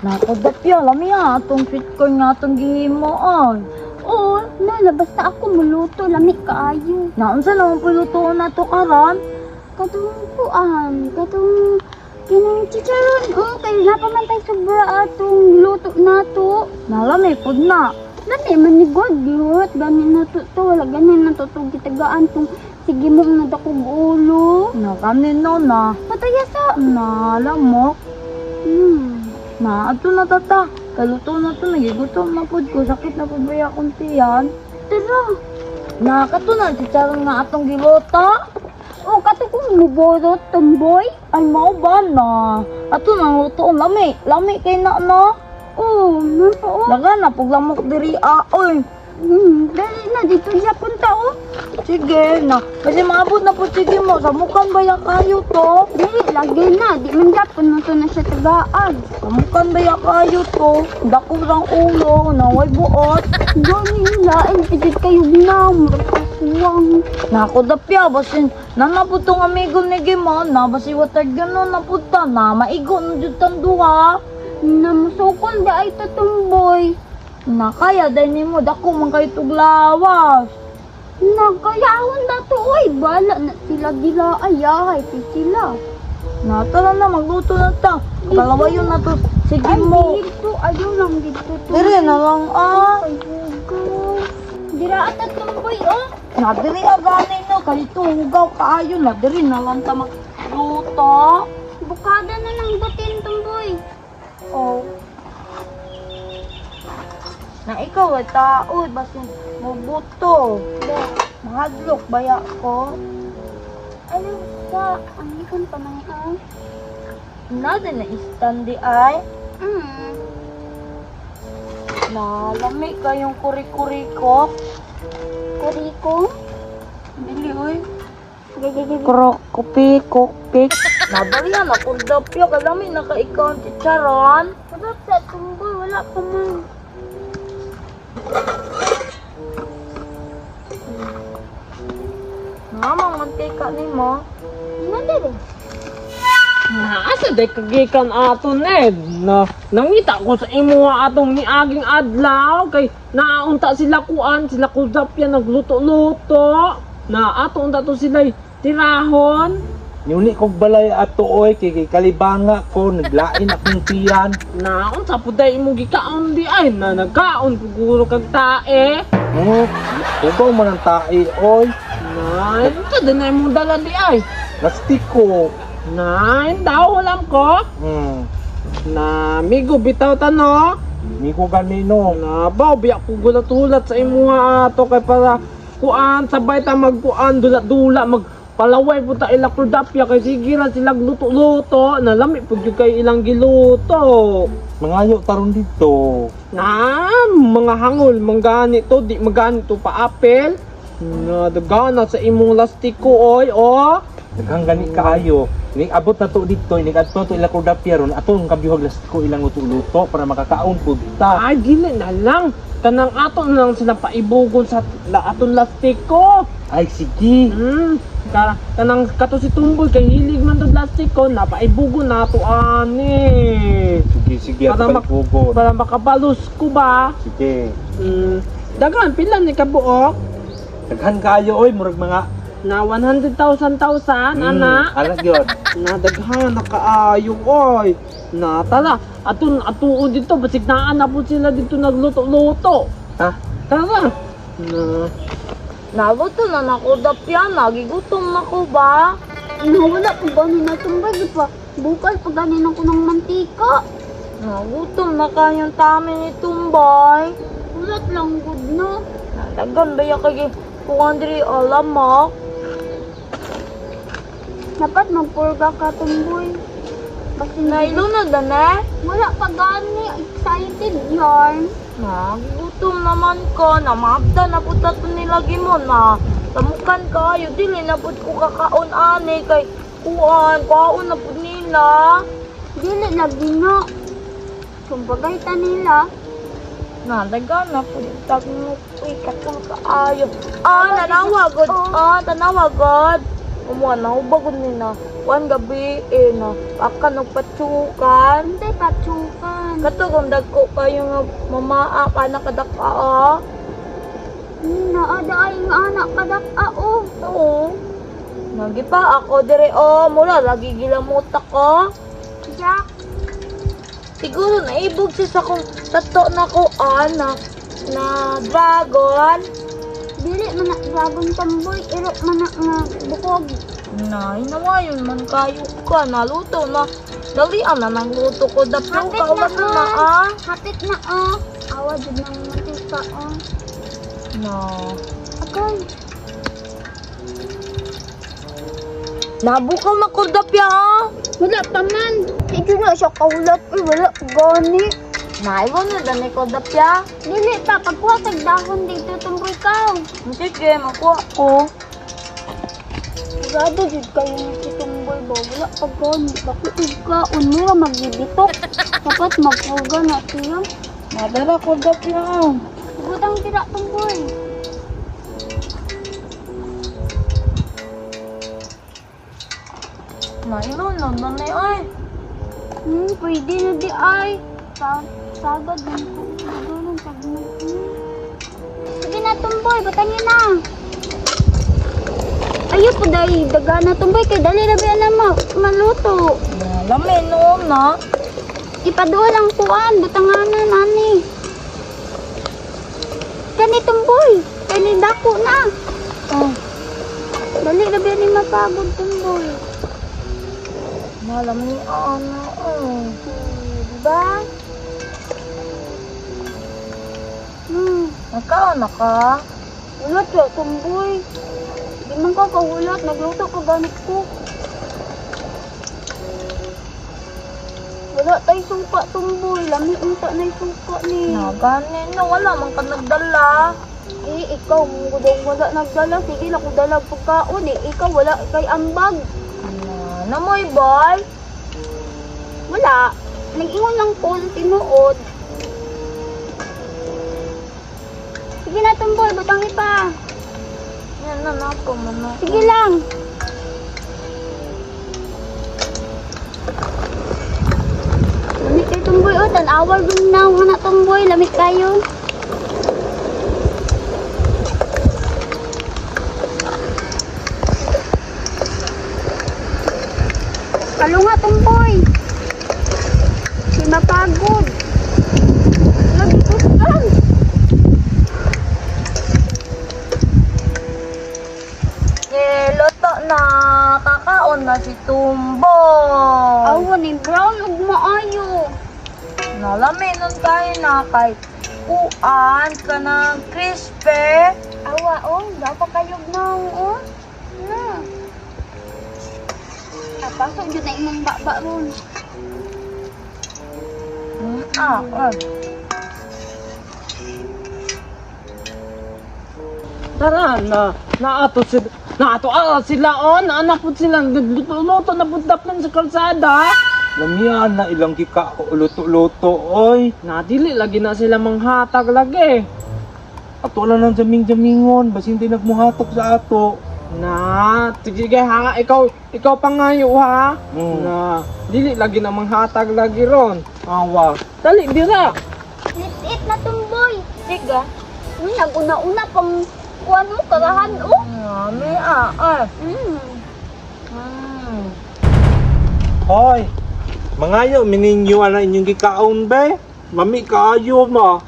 Nakadapya, lami atong sweet corn nga atong gihimoon. Oo, nala, basta ako muluto, lami kaayo. Naunsa naman pulutuon na to karon? Katong kinang chicharon, kay napamantay sobra atong luto nato. Nalami pud na. Lami, manigod, yut, ganin na to, wala ganin na to, gitagaan tong sige mo na dakog ulo. Nakanin no na. Pataya sa, Nalamok. hmm, Ato na tata. Kaluto na to, nagigutom na pud ko. Sakit na pud baya akong tiyan. tara. Nakatunan si Charon nga atong gilota. O, kato kong muborot, tomboy. Ay mao ba na? Ato na lutoon lami. Lami kay na no. Oo, napao. Laga na pug lamok diri oy. Dali na, dito siya punta, Sige na. Kasi maabot na pud sige mo. Sa mukan baya kayo to. Dili, lagi na, di man dapon na to na siya tagaan. Sa mukan baya kayo to. Dako rang ulo. Naway buot. Gani nila, pidid kayo na, murag kasuwang. Nakudapya, basin nanapod tong amigo ni Gimon na basi water gano'n napunta na maigo na dyan tang duha. Namusukon da ay tatumboy. Na kaya dahil ni mo dako man kayo tuglawas. Nagkayahon na to, bala na sila gila ayahay, sila. Na tara na magluto na ta. Kalawayon na to. Sige Ay, mo. dito, ayaw lang dito to. Dire na lang Ay, hugaw. Dira at tatumboy, Na dire agani no kay tugaw kaayo na dire na lang ta magluto. Bukada na ng batin, tumboy. Oh. Na ikaw ay tao, basin mo buto. Mahadlok baya ko. Ano sa, ang ikon pa man Na din na istandi ay. Nalami kayong kuri-kuri ko. Kuriko? Bili oy. Gagagagag. Kopi, kopik. Nabalian na kung dapyo. Kalami na ka ikaw ang chicharon. Sarap sa tumboy, wala pa man. Namang mantika ni mo. Nandere. Asa day kagikan ato Ned na nangita ko sa imo nga atong niaging adlaw kay naaunta sila sila kudapya nagluto-luto na ato unta to sila tirahon. Yuni kog balay ato oy kay kalibanga ko naglain akong tiyan. Naunsa pud day imo gikaon di ay na nagkaon kuguro kag tae. Ubaw man ang tae oy. Nay, unsa din na imo dala di ay? Plastiko. Nay, daw alam ko na migo bitaw tano. Ni ko ganino. Nabaw, biyak ko gulat-hulat sa imo nga ato kay para kuan, sabay ta magkuan, dula-dula, magpalaway po ta ilang kudapya kay sige ra sila luto-luto, nalami po yung kay ilang giluto. Mangayo taron dito. Na, mga hangol, manggani to, di magani to pa apel. Nadagana sa imong lastiko, oy, oh. Daghang gani kaayo. Ni abot na to dito, ni adto to ilang kudapya ron atong kabihog lastiko ilang luto-luto para makakaon pud ta. Ay, dili na lang. Kanang ato na lang sila paibugon sa aton lastiko. Ay sige. Kanang kato si Tumboy kay hilig man to lastiko, napaibugon na to ani. Sige Para ato pagpugod. Para makabalos ko ba? Sige. Dagan pila ni kabuok Daghan kaayo oy murag mga na 100,000 ana. anak gyud. Na daghan nakaayo oy. Na tara, atuo dito basig naa na po sila dito nagluto-luto. Ha? Tara. Nabuto na nakudapya. Nagigutom na ko ba? Wala pa ba na tumbay, di pa? Bukal pa ganin ako ng mantika. Nagutom na kayong tami ni Tumbay. Ulat lang good, no? Nadagan ba yung kay Kuandri alamok? Dapat magpurga ka, tumboy. Kasi Nailo na dane? wala pa gani, excited yarn. Nagutom naman ko. Namabda na po tato nilagi mo na. Tamukan kayo. Dili na po ko kakaon ani kay kaon na po nila. Dili lagi na. Kumbagay ta nila. Nadagan na po yung tagnukoy katong kaayo. Nanawagod. Tanawagod. Umuha na ubagod nila. Kuan gabi na. Baka nagpatsukan. Hindi patsukan. Katugong dagko kayo nga mamaa ka na kadaka Naadaay nga anak kadaka oh. Oo. Nagi pa ako dire mula lagi gilamuta ko. Jack, Siguro naibog siya sa kong tato na ko na dragon. dili man na dragon tamboy, iro man na nga bukog. Nay, nawayon man kayo ka. Naluto na. Dalian na nang luto ko. Dapyo Hapit ka na ulat na Hapit na oh. Awa jud nang matika oh. No. Okay. Nabukaw na ko dapya Wala pa man. Ito na siya kaulat. Wala gani. Naiwan na dani ko dapya. Dili pa pagkuha tag dahon dito tumboy ka. Sige, makuha ko. Sigado jud kayo ni si tumboy ba. Wala pa gani. Bakit ka unmura magbibitok. Dapat magpuga na siya. Nadara ko dapya. Butang tira tumboy. Naiwan na dani ay. Pwede na di ay. Sagad lang po. Ganun, sagad. Sige na, tumboy. Batangin na. Ayaw po dahil daga na tumboy. Kaya dali na ba na maluto. Lamin noon na. Ipaduha lang kuan. Butanganan, ani. Kani tumboy. Kani dako na. Oh, Dali na ba ni mapagod tumboy. malam ni ano. Diba? Nagkaon na ka? Ulat siya, tumboy. Di man ka kahulat, nagluto ka ganit ko. Wala tayo suka, tumboy. Lami unta na yung suka ni. Naganin na. Wala man ka nagdala. Ikaw, mong gudong wala nagdala. Sige, naku dalag pagkaon. Ikaw, wala kay ambag. Namoy boy. Wala. Nag-ingon lang ko, tinuod. Sige na, tumboy. Butang ipa. Yan na nako man. Sige lang. Lamit kayo, tumboy. O, tanawal dun na. Mga tumboy. Lamit kayo. Kalunga, tumboy. Di mapagod. Lagi ko saan. Luto na. Kakaon na si Tumbo. Awan ni brown ug maayo. Nalamin nun tayo na kay kuan ka ng crispy. Awa oh, dapat kayog nang oh. Na. Pasok jud na imong baba ron. Tara na, naato sila on, anak po sila, luto na putapon sa kalsada. Lamian na ilang kika luto-luto oy. Nadili lagi na sila manghatag lagi. Ato lang ng jaming-jamingon, basi hindi nagmuhatok sa ato. Na, sige ha, ikaw pangayo ha. Na, dili lagi na manghatag lagi ron. Awa, dali dira. Lit-it na tumboy. Siga. Uy, naguna-una pang kuan mo karahan oh. Mami Hoy, mangayo mininyo ana inyong gikaon be. Mami kaayo mo.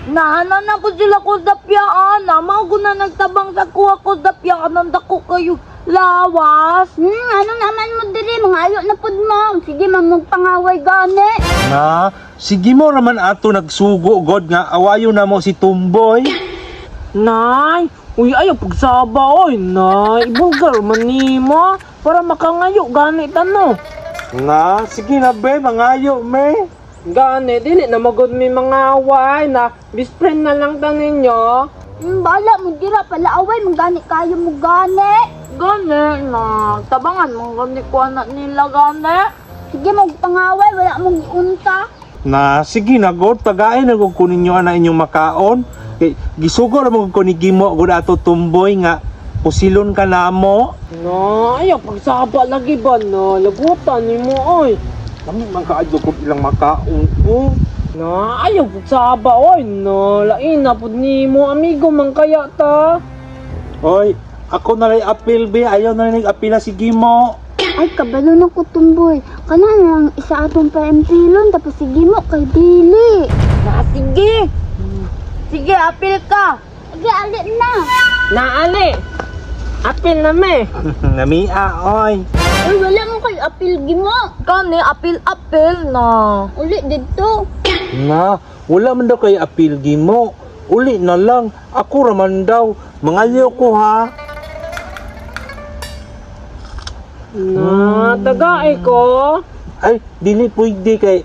Nahana na ko sila ko dapyaan. Mao ko na nagtabang sa kuha ko dapyaan. Nanda ko kayo lawas. Ano naman mo diri, mga ayo na pud mo. Sige, magpangaway gani. Na, sige mo naman ato nagsugo god nga awayo na mo si Tumboy. Nay, uy ayaw pagsaba oy, nay, bugar man nimo para makangayo ganit ano. Na, sige na be, mangayo me. Gani, dili na magod mi mga away na best friend na lang ta ninyo. Bala mo dira pala away, magani kayo mo gani. Gani na. Tabangan mo gani ko anak nila gani. Sige, magpangaway, wala mong giunta. Na, sige na god, tagain na gud kunin nyo ana inyong makaon. Kay gisugo ra mo ko ni Gimo gud ato Tumboy nga pusilon ka namo. No, ayaw pagsaba lagi ba no, lagutan nimo oy. Kami man kaadyo kung ilang makaon ko. Ayaw pud saba oy no. Lain na pud nimo amigo man kaya ta. Oy, ako na lang apil be, ayaw na lang apila si Gimo. Ay, kabalo na ko tumboy. Kana lang isa atong pa-empilon, tapos sige mo kay dili. Sige. Sige, apil ka. Sige, alit na. Naali. Apil na me. Namia, oy. Uy, wala mo kay apil gimo. Kani, apil-apil na. Ulit dito. Na, wala man daw kay apil Gimo. Uli na lang, ako raman daw. Mangayaw ko ha. Na, tagaay ko. Ay, dili pwede kay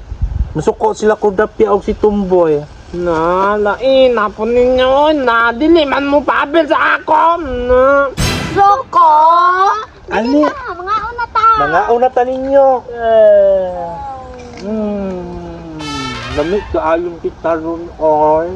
masuko sila ko dapya og si Tumboy. Na, lain na po ninyo. Na, dili man mo pabil sa ako. Na. Soko! Ani, Mga una ta. mga unata ninyo. Lamig ka ayon kita ron, oy.